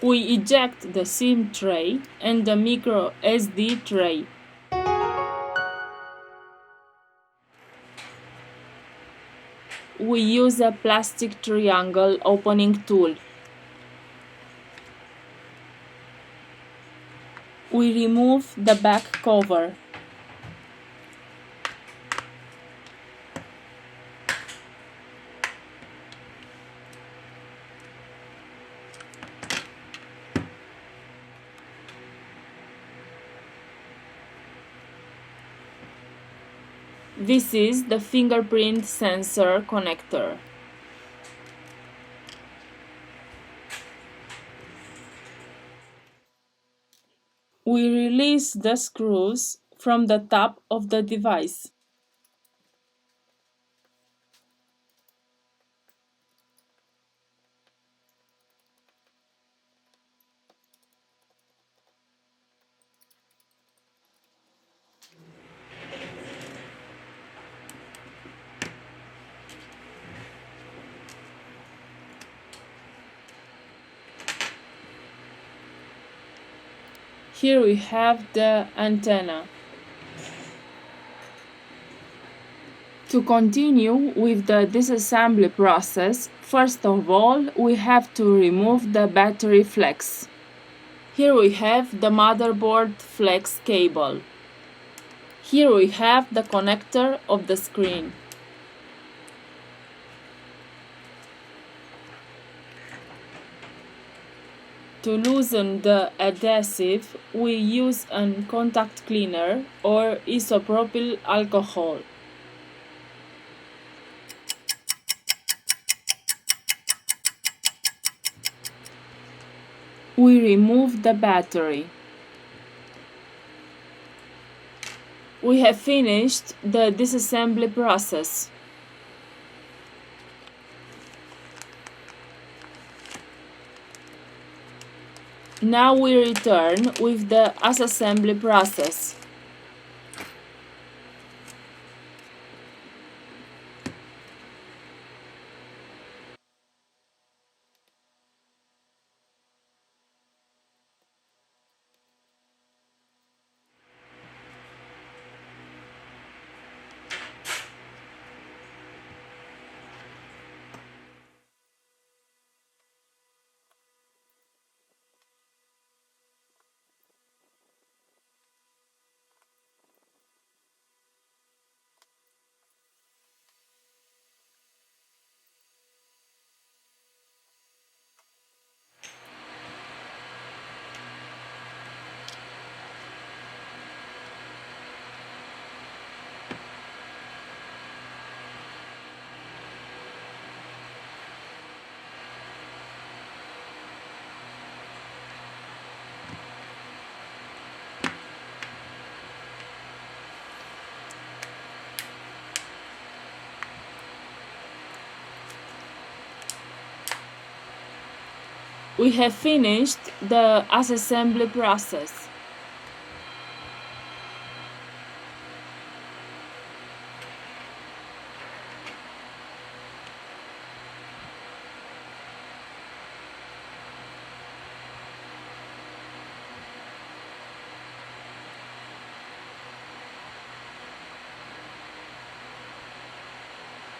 We eject the SIM tray and the micro SD tray. We use a plastic triangle opening tool. We remove the back cover. This is the fingerprint sensor connector. We release the screws from the top of the device. Here we have the antenna. To continue with the disassembly process, first of all, we have to remove the battery flex. Here we have the motherboard flex cable. Here we have the connector of the screen. To loosen the adhesive, we use a contact cleaner or isopropyl alcohol. We remove the battery. We have finished the disassembly process. Now we return with the assembly process. We have finished the assembly process.